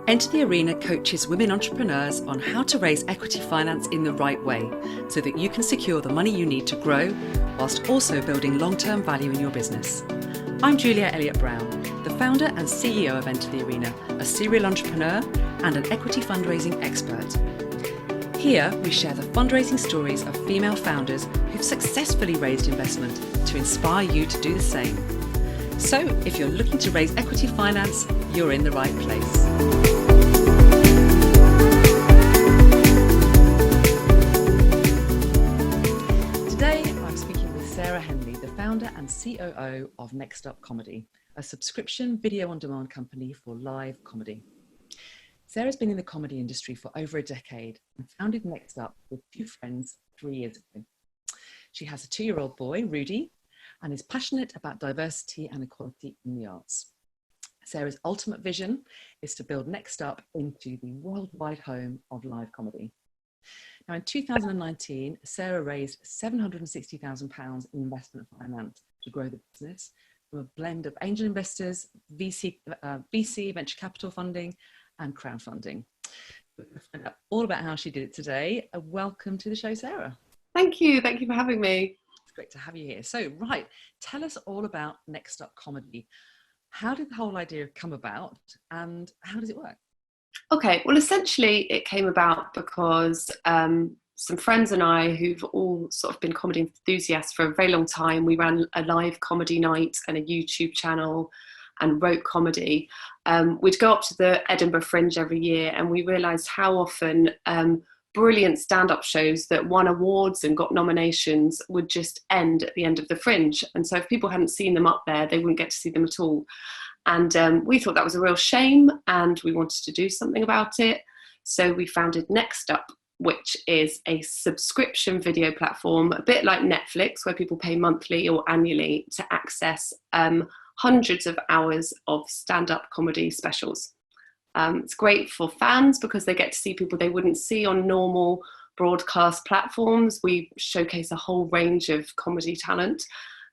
Enter the Arena coaches women entrepreneurs on how to raise equity finance in the right way so that you can secure the money you need to grow whilst also building long-term value in your business. I'm Julia Elliott-Brown, the founder and CEO of Enter the Arena, a serial entrepreneur and an equity fundraising expert. Here we share the fundraising stories of female founders who've successfully raised investment to inspire you to do the same. So if you're looking to raise equity finance, you're in the right place. Today, I'm speaking with Sara Henley, the founder and COO of NextUp Comedy, a subscription video-on-demand company for live comedy. Sara's been in the comedy industry for over a decade and founded NextUp with two friends 3 years ago. She has a 2-year-old boy, Rudy, and is passionate about diversity and equality in the arts. Sara's ultimate vision is to build NextUp into the worldwide home of live comedy. Now, in 2019, Sara raised £760,000 in investment finance to grow the business from a blend of angel investors, VC, venture capital funding, and crowdfunding. We're going to find out all about how she did it today. Welcome to the show, Sara. Thank you for having me. It's great to have you here. So, right, tell us all about NextUp Comedy. How did the whole idea come about and how does it work? Okay, well, essentially it came about because some friends and I, who've all sort of been comedy enthusiasts for a very long time, we ran a live comedy night and a YouTube channel and wrote comedy. We'd go up to the Edinburgh Fringe every year and we realised how often brilliant stand-up shows that won awards and got nominations would just end at the end of the Fringe. And so if people hadn't seen them up there, they wouldn't get to see them at all. And we thought that was a real shame and we wanted to do something about it. So we founded NextUp, which is a subscription video platform, a bit like Netflix, where people pay monthly or annually to access hundreds of hours of stand-up comedy specials. It's great for fans because they get to see people they wouldn't see on normal broadcast platforms. We showcase a whole range of comedy talent,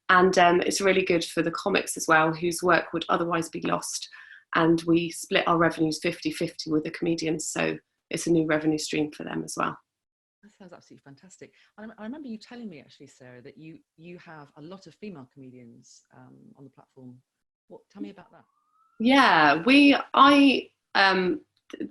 and it's really good for the comics as well, whose work would otherwise be lost. And we split our revenues 50-50 with the comedians, so it's a new revenue stream for them as well. That sounds absolutely fantastic. I remember you telling me actually, Sara, that you have a lot of female comedians on the platform. Tell me about that. Yeah,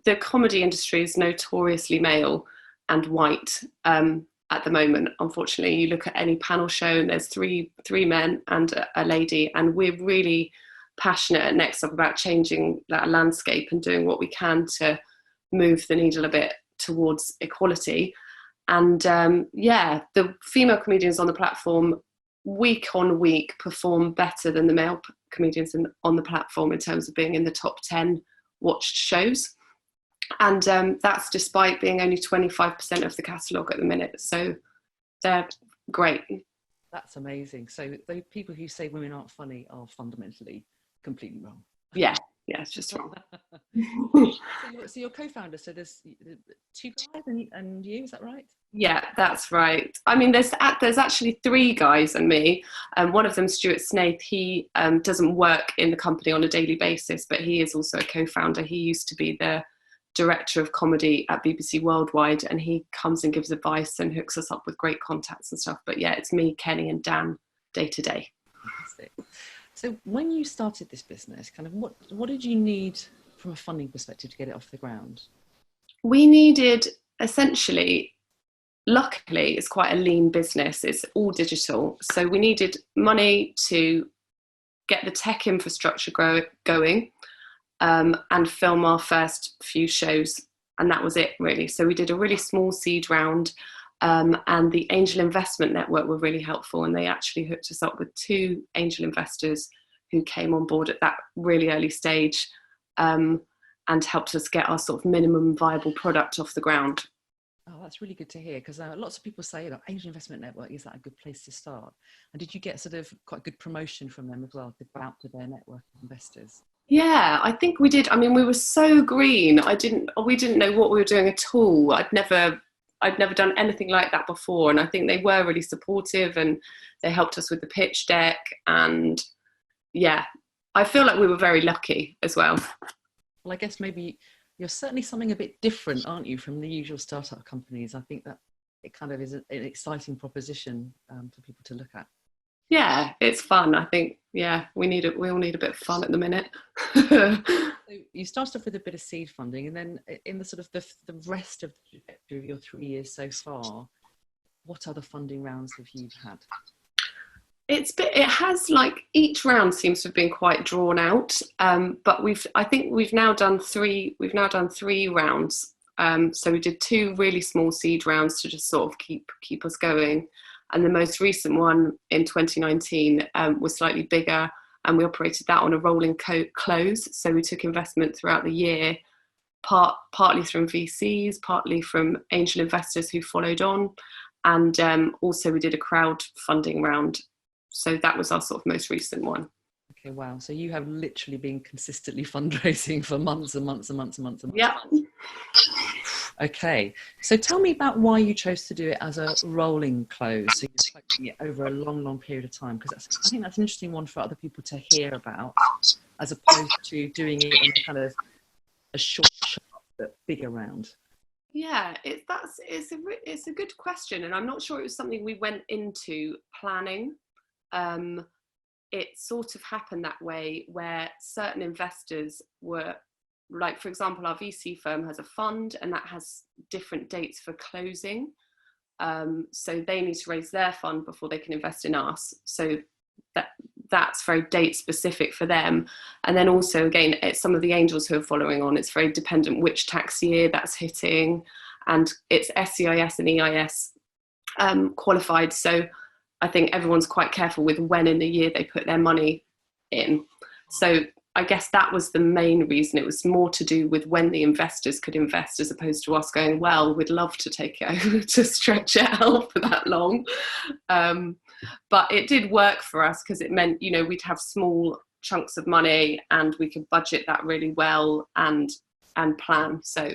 the comedy industry is notoriously male and white at the moment. Unfortunately, you look at any panel show and there's three men and a lady, and we're really passionate at NextUp about changing that landscape and doing what we can to move the needle a bit towards equality. And the female comedians on the platform week on week perform better than the male comedians on the platform in terms of being in the top 10 watched shows. And that's despite being only 25% of the catalogue at the minute. So they're great. That's amazing. So the people who say women aren't funny are fundamentally completely wrong. Yeah, it's just wrong. So you're co-founder, so there's two guys and you, is that right? Yeah, that's right. I mean, there's actually 3 guys and me. One of them, Stuart Snaith, he doesn't work in the company on a daily basis, but he is also a co-founder. He used to be the director of comedy at BBC Worldwide, and he comes and gives advice and hooks us up with great contacts and stuff. But yeah, it's me, Kenny and Dan day to day. Fantastic. So when you started this business, kind of what did you need from a funding perspective to get it off the ground? We needed, essentially, luckily, it's quite a lean business. It's all digital. So we needed money to get the tech infrastructure going and film our first few shows. And that was it, really. So we did a really small seed round, and the Angel Investment Network were really helpful. And they actually hooked us up with 2 angel investors who came on board at that really early stage and helped us get our sort of minimum viable product off the ground. Oh, that's really good to hear, because lots of people say that Angel Investment Network, is that a good place to start? And did you get sort of quite good promotion from them as well to go out to their network of investors? Yeah, I think we did. I mean, we were so green. We didn't know what we were doing at all. I'd never done anything like that before, and I think they were really supportive and they helped us with the pitch deck. And yeah, I feel like we were very lucky as well. Well, I guess maybe You're certainly something a bit different, aren't you, from the usual startup companies? I think that it kind of is an exciting proposition for people to look at. Yeah, it's fun. I think, yeah, we all need a bit of fun at the minute. So you started off with a bit of seed funding, and then in the sort of the rest of your 3 years so far, what other funding rounds have you had? It has, like, each round seems to have been quite drawn out, but I think we've now done three rounds. So we did 2 really small seed rounds to just sort of keep us going, and the most recent one in 2019 was slightly bigger, and we operated that on a rolling close. So we took investment throughout the year, partly from VCs, partly from angel investors who followed on, and also we did a crowdfunding round. So that was our sort of most recent one. Okay, wow. So you have literally been consistently fundraising for months and months and months and months and months. Yeah. Okay, so tell me about why you chose to do it as a rolling close, so you're collecting it over a long period of time, because I think that's an interesting one for other people to hear about, as opposed to doing it in a kind of a short, sharp, but bigger round. Yeah, it's a good question, and I'm not sure it was something we went into planning. It sort of happened that way, where certain investors were, like, for example, our VC firm has a fund and that has different dates for closing. So they need to raise their fund before they can invest in us. So that's very date specific for them. And then also, again, it's some of the angels who are following on. It's very dependent which tax year that's hitting, and it's SCIS and EIS qualified. So I think everyone's quite careful with when in the year they put their money in. So I guess that was the main reason. It was more to do with when the investors could invest, as opposed to us going, well, we'd love to take it over to stretch it out for that long. But it did work for us, because it meant, you know, we'd have small chunks of money and we could budget that really well and plan. So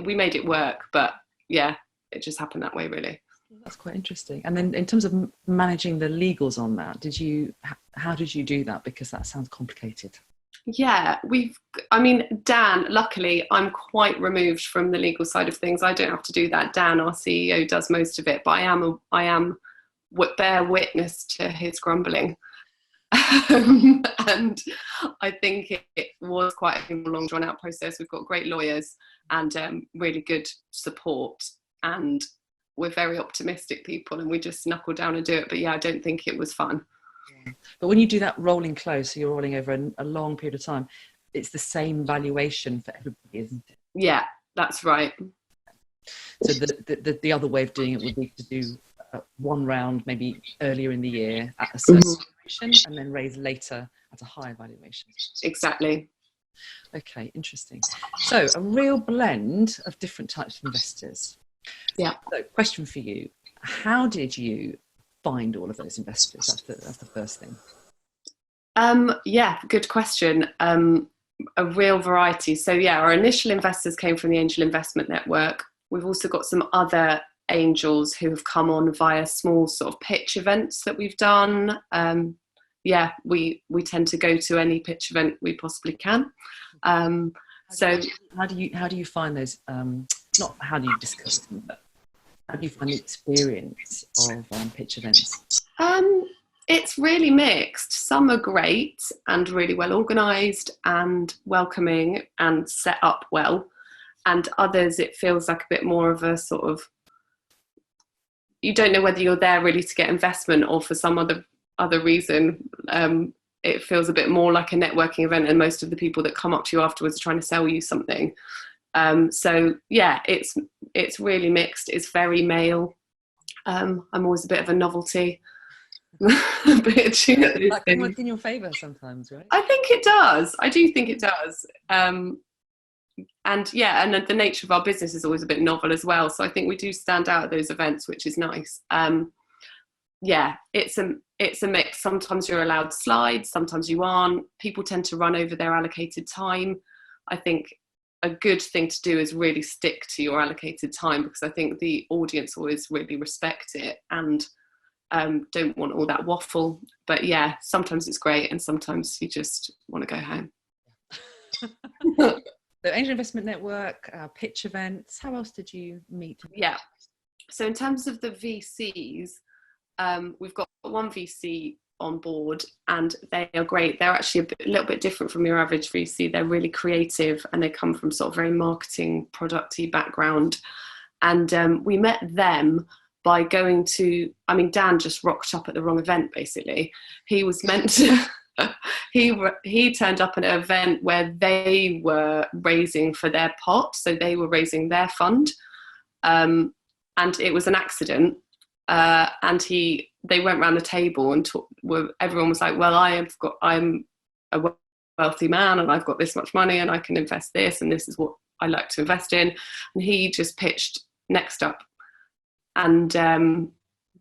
we made it work, but yeah, it just happened that way, really. That's quite interesting. And then in terms of managing the legals on that, how did you do that? Because that sounds complicated. Yeah, Dan, luckily I'm quite removed from the legal side of things. I don't have to do that. Dan, our CEO, does most of it, but I am bear witness to his grumbling. And I think it was quite a long drawn out process. We've got great lawyers and really good support, and we're very optimistic people, and we just knuckle down and do it. But yeah, I don't think it was fun. Yeah. But when you do that rolling close, so you're rolling over a long period of time, it's the same valuation for everybody, isn't it? Yeah, that's right. So the other way of doing it would be to do one round maybe earlier in the year at a certain valuation, and then raise later at a higher valuation. Exactly. Okay, interesting. So a real blend of different types of investors. Yeah. So, question for you: how did you find all of those investors? That's the first thing. Yeah, good question. A real variety. So yeah, our initial investors came from the Angel Investment Network. We've also got some other angels who have come on via small sort of pitch events that we've done. Yeah, we tend to go to any pitch event we possibly can. So how do you find those? Not how do you discuss them, but how do you find the experience of pitch events? It's really mixed. Some are great and really well organised and welcoming and set up well, and others it feels like a bit more of a sort of, you don't know whether you're there really to get investment or for some other reason. It feels a bit more like a networking event, and most of the people that come up to you afterwards are trying to sell you something. So yeah, it's really mixed. It's very male. I'm always a bit of a novelty. That can work in your favour sometimes, right? I think it does. I do think it does. And yeah, and the nature of our business is always a bit novel as well. So I think we do stand out at those events, which is nice. Yeah, it's a mix. Sometimes you're allowed slides, sometimes you aren't. People tend to run over their allocated time. I think a good thing to do is really stick to your allocated time, because I think the audience always really respect it and don't want all that waffle. But yeah, sometimes it's great and sometimes you just want to go home. So Angel Investment Network, pitch events. How else did you meet? Yeah. So in terms of the VCs, we've got one VC on board and they are great. They're actually a little bit different from your average VC. They're really creative and they come from sort of very marketing, producty background. And we met them by going to, Dan just rocked up at the wrong event, basically. He was meant to, he turned up at an event where they were raising for their pot. So they were raising their fund. And it was an accident. And they went around the table and everyone was like, well, I'm a wealthy man and I've got this much money and I can invest this and this is what I like to invest in. And he just pitched NextUp and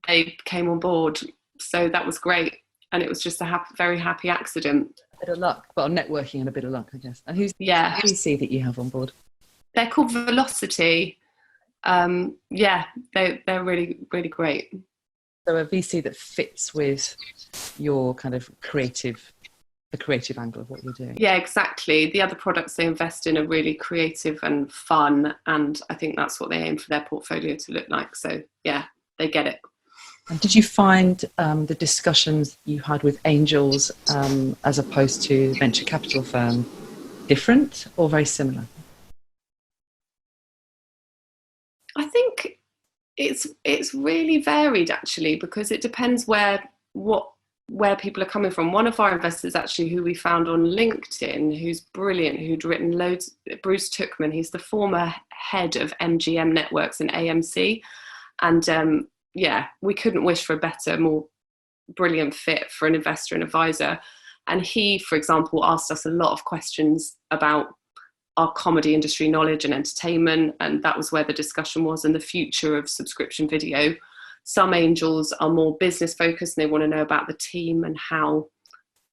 they came on board. So that was great. And it was just a very happy accident. A bit of luck, well, networking and a bit of luck, I guess. And who's the VC that you have on board? They're called Velocity. They're really, really great. So a VC that fits with your kind of the creative angle of what you're doing. Yeah, exactly. The other products they invest in are really creative and fun, and I think that's what they aim for their portfolio to look like. So yeah, they get it. And did you find the discussions you had with angels as opposed to venture capital firm different or very similar? I think it's really varied actually, because it depends where people are coming from. One of our investors actually, who we found on LinkedIn, who's brilliant, who'd written loads, Bruce Tuchman, he's the former head of MGM Networks and AMC. And we couldn't wish for a better, more brilliant fit for an investor and advisor. And he, for example, asked us a lot of questions about our comedy industry knowledge and entertainment, and that was where the discussion was, and the future of subscription video. Some angels are more business focused and they want to know about the team and how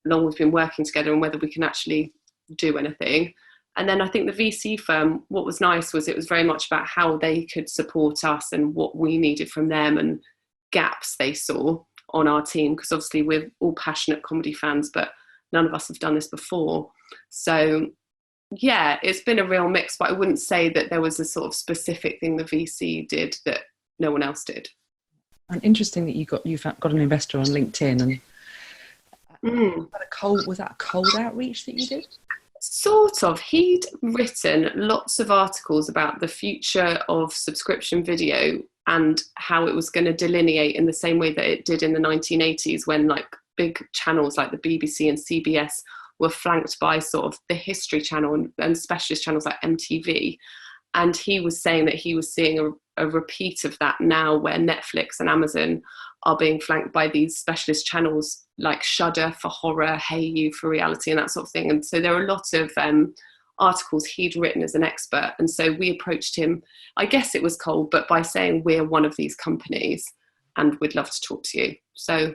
long we've been working together and whether we can actually do anything. And then I think the VC firm, what was nice was it was very much about how they could support us and what we needed from them and gaps they saw on our team, because obviously we're all passionate comedy fans, but none of us have done this before. So yeah, it's been a real mix, but I wouldn't say that there was a sort of specific thing the VC did that no one else did. And interesting that you've got an investor on LinkedIn, and was that a cold outreach that you did? Sort of. He'd written lots of articles about the future of subscription video and how it was going to delineate in the same way that it did in the 1980s, when like big channels like the BBC and CBS were flanked by sort of the History Channel and specialist channels like MTV. And he was saying that he was seeing a repeat of that now, where Netflix and Amazon are being flanked by these specialist channels like Shudder for horror, Hey You for reality, and that sort of thing. And so there are a lot of articles he'd written as an expert. And so we approached him, I guess it was cold, but by saying we're one of these companies and we'd love to talk to you. So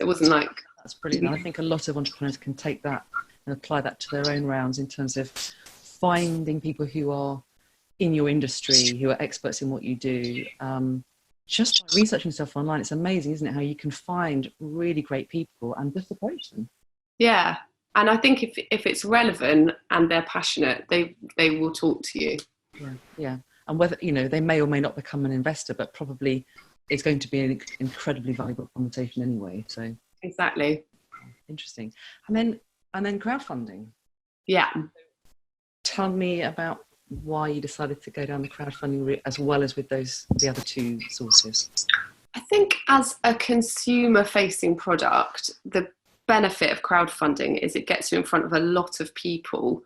it wasn't like... That's brilliant. I think a lot of entrepreneurs can take that and apply that to their own rounds in terms of finding people who are in your industry, who are experts in what you do. Just by researching stuff online, it's amazing, isn't it, how you can find really great people and just approach them. Yeah, and I think if it's relevant and they're passionate, they will talk to you. Yeah. And whether, they may or may not become an investor, but probably it's going to be an incredibly valuable conversation anyway. So exactly. Interesting. And then crowdfunding. Yeah. Tell me about why you decided to go down the crowdfunding route as well as with the other two sources. I think as a consumer-facing product, the benefit of crowdfunding is it gets you in front of a lot of people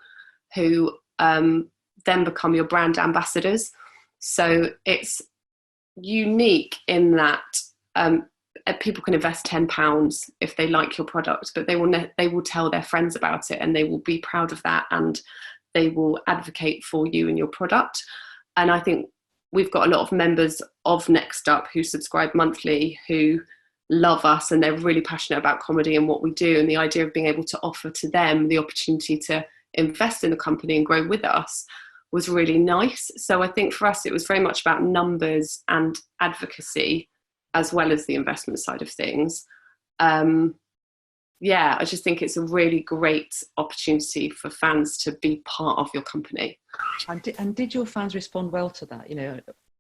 who then become your brand ambassadors. So it's unique in that people can invest £10 if they like your product, but they will tell their friends about it and they will be proud of that and they will advocate for you and your product. And I think we've got a lot of members of NextUp who subscribe monthly who love us and they're really passionate about comedy and what we do, and the idea of being able to offer to them the opportunity to invest in the company and grow with us was really nice. So I think for us it was very much about numbers and advocacy as well as the investment side of things. yeah, I just think it's a really great opportunity for fans to be part of your company. And did your fans respond well to that?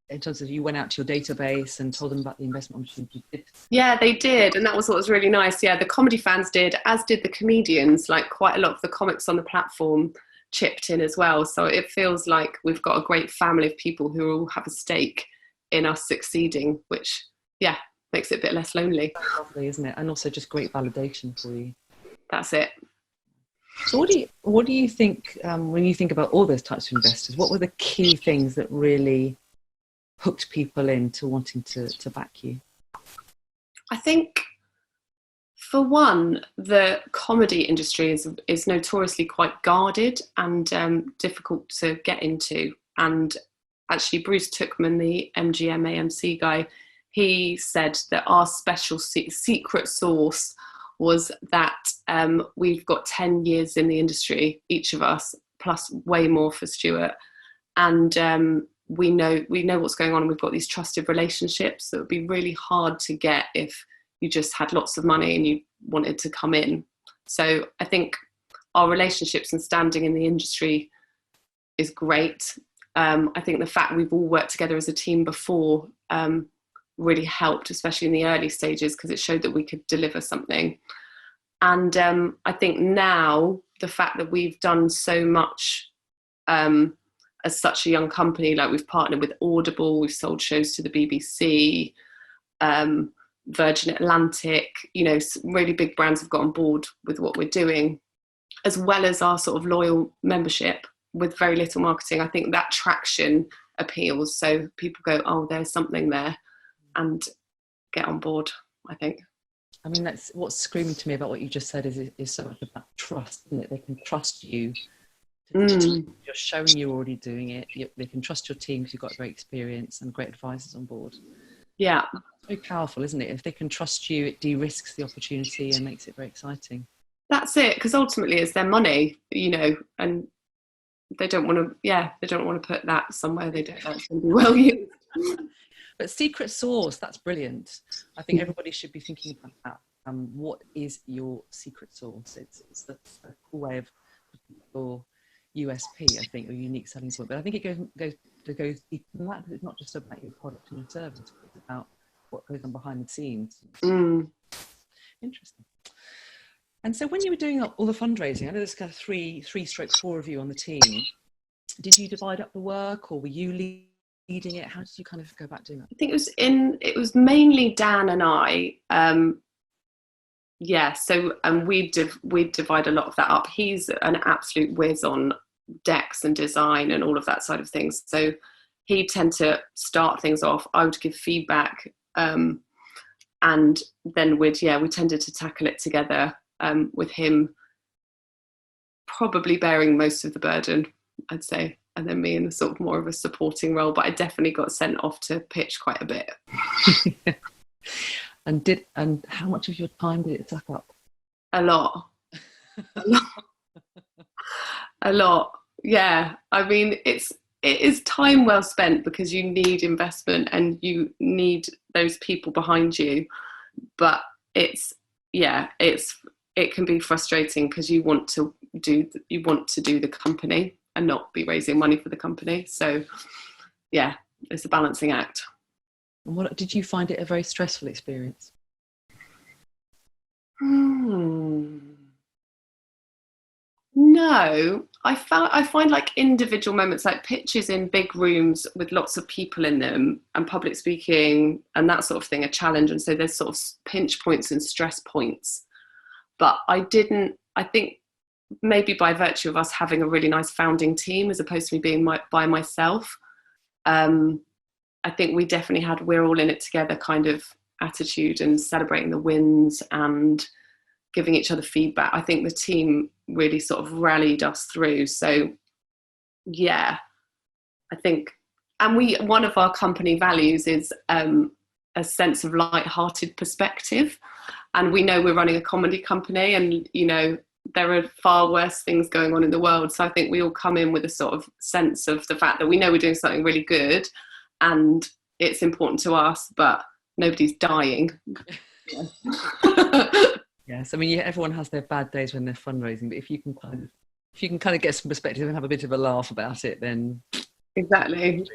In terms of you went out to your database and told them about the investment opportunity? Yeah, they did. And that was what was really nice. Yeah, the comedy fans did, as did the comedians. Like, quite a lot of the comics on the platform chipped in as well. So it feels like we've got a great family of people who all have a stake in us succeeding, which, yeah, makes it a bit less lonely. Lovely, isn't it? And also just great validation for you. That's it. So what do you think, when you think about all those types of investors, what were the key things that really hooked people into wanting to back you? I think, for one, the comedy industry is notoriously quite guarded and difficult to get into. And actually, Bruce Tuchman, the MGM AMC guy, he said that our special secret sauce was that we've got 10 years in the industry, each of us, plus way more for Stuart. And we know what's going on, and we've got these trusted relationships that would be really hard to get if you just had lots of money and you wanted to come in. So I think our relationships and standing in the industry is great. I think the fact we've all worked together as a team before really helped, especially in the early stages, because it showed that we could deliver something. And I think now the fact that we've done so much as such a young company, like we've partnered with Audible, we've sold shows to the BBC, Virgin Atlantic, really big brands have got on board with what we're doing, as well as our sort of loyal membership with very little marketing. I think that traction appeals. So people go, oh, there's something there, and get on board, I think. I mean, that's what's screaming to me about what you just said is so much about trust, isn't it? They can trust you. You're showing you're already doing it. They can trust your team because you've got great experience and great advisors on board. Yeah. It's very powerful, isn't it? If they can trust you, it de-risks the opportunity and makes it very exciting. That's it, because ultimately it's their money, and they don't want to put that somewhere they don't think it's going to be well used. But secret sauce, that's brilliant. I think everybody should be thinking about that. What is your secret sauce? It's a cool way of your USP, I think, or unique selling point. But I think it goes deeper than that, because it's not just about your product and your service, it's about what goes on behind the scenes. Interesting. And so when you were doing all the fundraising, I know there's kind of 3/4 of you on the team. Did you divide up the work, or were you leading it? How did you kind of go about doing that? I think it was mainly Dan and I. We'd divide a lot of that up. He's an absolute whiz on decks and design and all of that side of things. So he'd tend to start things off. I would give feedback, and then we tended to tackle it together, with him probably bearing most of the burden, I'd say, and then me in the sort of more of a supporting role. But I definitely got sent off to pitch quite a bit. And how much of your time did it suck up? A lot. A lot. Yeah. I mean, it is time well spent, because you need investment and you need those people behind you. But it can be frustrating, because you want to do the company and not be raising money for the company. So yeah, it's a balancing act. And what did you find it a very stressful experience? No, I find like individual moments, like pitches in big rooms with lots of people in them and public speaking and that sort of thing, a challenge. And so there's sort of pinch points and stress points. But I think maybe by virtue of us having a really nice founding team, as opposed to me being by myself, I think we definitely had we're all in it together kind of attitude, and celebrating the wins and giving each other feedback. I think the team really sort of rallied us through. So yeah, I think, and one of our company values is a sense of light-hearted perspective. And we know we're running a comedy company, and there are far worse things going on in the world. So I think we all come in with a sort of sense of the fact that we know we're doing something really good and it's important to us, but nobody's dying. Yes, I mean, everyone has their bad days when they're fundraising, but if you can kind of get some perspective and have a bit of a laugh about it, then exactly.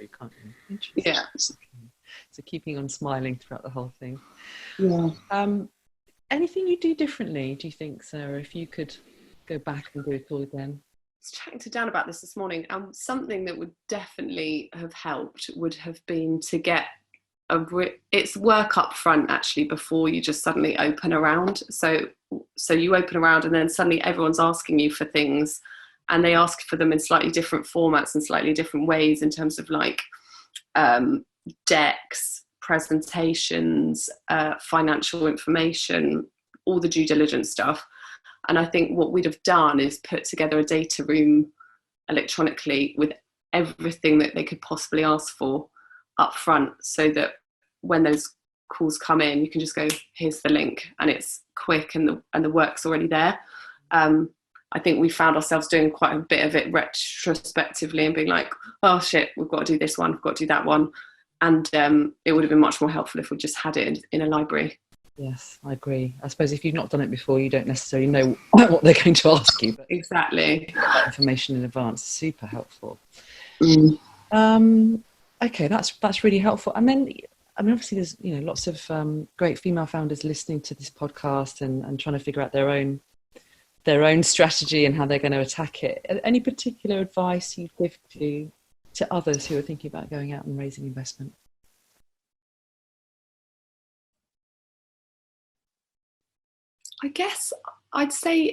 Interesting. Yeah. So keeping on smiling throughout the whole thing. Yeah. Anything you do differently, do you think, Sarah, if you could go back and do it all again? I was chatting to Dan about this morning. Something that would definitely have helped would have been to get it's work up front, actually, before you just suddenly open around. So you open around and then suddenly everyone's asking you for things, and they ask for them in slightly different formats and slightly different ways in terms of like decks, presentations, financial information, all the due diligence stuff. And I think what we'd have done is put together a data room electronically with everything that they could possibly ask for up front, so that when those calls come in, you can just go, here's the link, and it's quick and the work's already there. I think we found ourselves doing quite a bit of it retrospectively and being like, oh shit, we've got to do this one, we've got to do that one. And it would have been much more helpful if we just had it in a library. Yes, I agree. I suppose if you've not done it before, you don't necessarily know what they're going to ask you. But exactly. That information in advance is super helpful. Okay, that's really helpful. And then, I mean, obviously there's lots of great female founders listening to this podcast and trying to figure out their own strategy and how they're going to attack it. Any particular advice you'd give to others who are thinking about going out and raising investment? I guess I'd say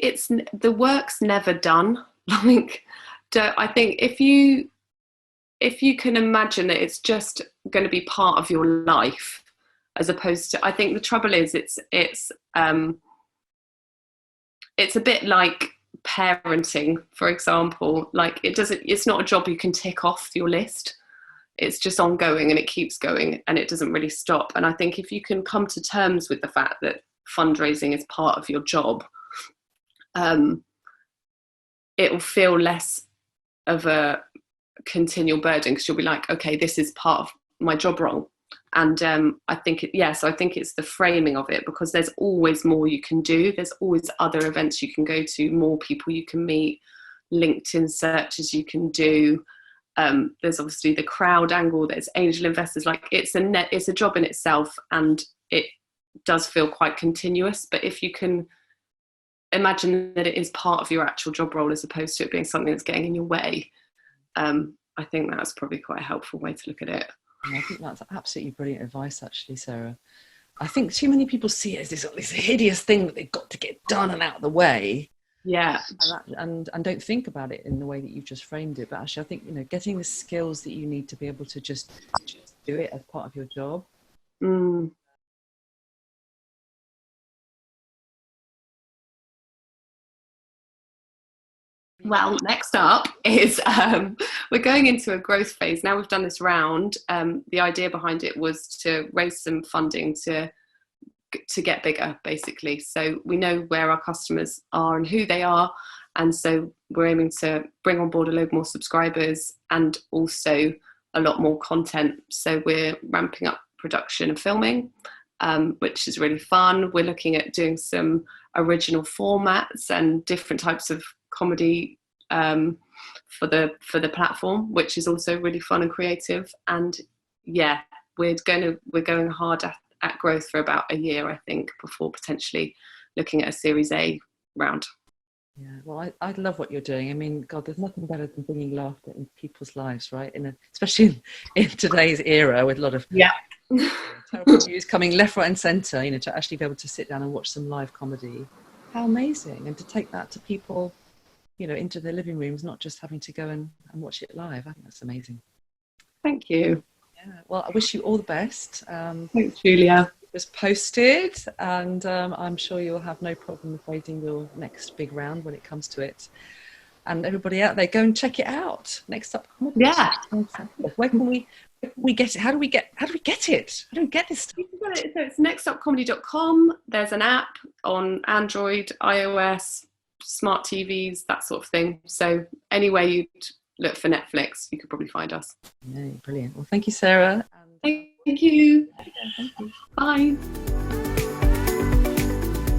the work's never done. Like, I think if you can imagine that it's just going to be part of your life, as opposed to, I think the trouble is it's a bit like parenting, for example. Like, it's not a job you can tick off your list. It's just ongoing and it keeps going and it doesn't really stop. And I think if you can come to terms with the fact that fundraising is part of your job, it will feel less of a continual burden, because you'll be like, okay, this is part of my job role. And I think it's the framing of it, because there's always more you can do. There's always other events you can go to, more people you can meet, LinkedIn searches you can do. There's obviously the crowd angle, there's angel investors. Like, it's a job in itself, and it does feel quite continuous. But if you can imagine that it is part of your actual job role, as opposed to it being something that's getting in your way, I think that's probably quite a helpful way to look at it. I think that's absolutely brilliant advice, actually, Sarah. I think too many people see it as this hideous thing that they've got to get done and out of the way. Yeah. And don't think about it in the way that you've just framed it. But actually, I think, getting the skills that you need to be able to just do it as part of your job. Well, next up is we're going into a growth phase. Now we've done this round. The idea behind it was to raise some funding to get bigger, basically. So we know where our customers are and who they are. And so we're aiming to bring on board a load more subscribers and also a lot more content. So we're ramping up production and filming, which is really fun. We're looking at doing some original formats and different types of comedy for the platform, which is also really fun and creative. And yeah, we're going hard at growth for about a year, I think, before potentially looking at a Series A round. Yeah, well, I love what you're doing. I mean, God, there's nothing better than bringing laughter in people's lives, right? Especially in today's era, with a lot of terrible news coming left, right, and centre. To actually be able to sit down and watch some live comedy, how amazing! And to take that to people, into their living rooms, not just having to go and watch it live. I think that's amazing. Thank you. Yeah. Well, I wish you all the best. Thanks, Julia. It was posted, and I'm sure you'll have no problem with raising your next big round when it comes to it. And everybody out there, go and check it out. NextUp Comedy. Yeah. Where can we get it? How do we get it? How do we get this stuff? So it's nextupcomedy.com. There's an app on Android, iOS, smart TVs, that sort of thing. So anywhere you'd look for Netflix, you could probably find us. Yeah, brilliant. Well, thank you, Sarah. Thank you. Thank you. Bye.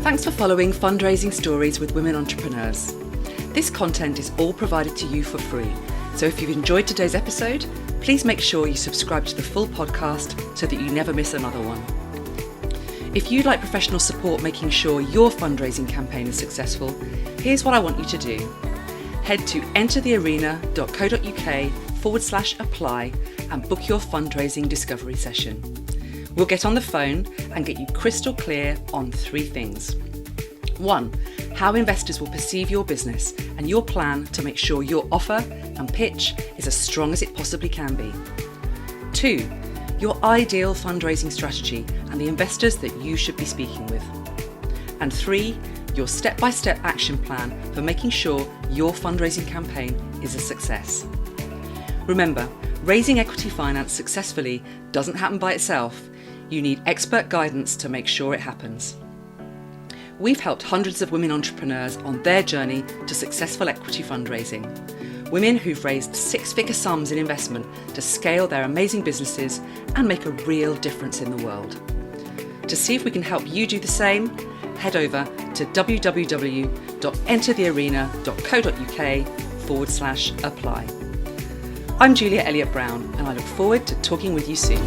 Thanks for following Fundraising Stories with Women Entrepreneurs. This content is all provided to you for free, so if you've enjoyed today's episode, please make sure you subscribe to the full podcast so that you never miss another one. If you'd like professional support making sure your fundraising campaign is successful, here's what I want you to do. Head to enterthearena.co.uk/apply and book your fundraising discovery session. We'll get on the phone and get you crystal clear on 3 things. 1, how investors will perceive your business and your plan to make sure your offer and pitch is as strong as it possibly can be. 2, your ideal fundraising strategy and the investors that you should be speaking with. And 3, your step-by-step action plan for making sure your fundraising campaign is a success. Remember, raising equity finance successfully doesn't happen by itself. You need expert guidance to make sure it happens. We've helped hundreds of women entrepreneurs on their journey to successful equity fundraising. Women who've raised 6-figure sums in investment to scale their amazing businesses and make a real difference in the world. To see if we can help you do the same, head over to www.enterthearena.co.uk/apply. I'm Julia Elliott Brown, and I look forward to talking with you soon.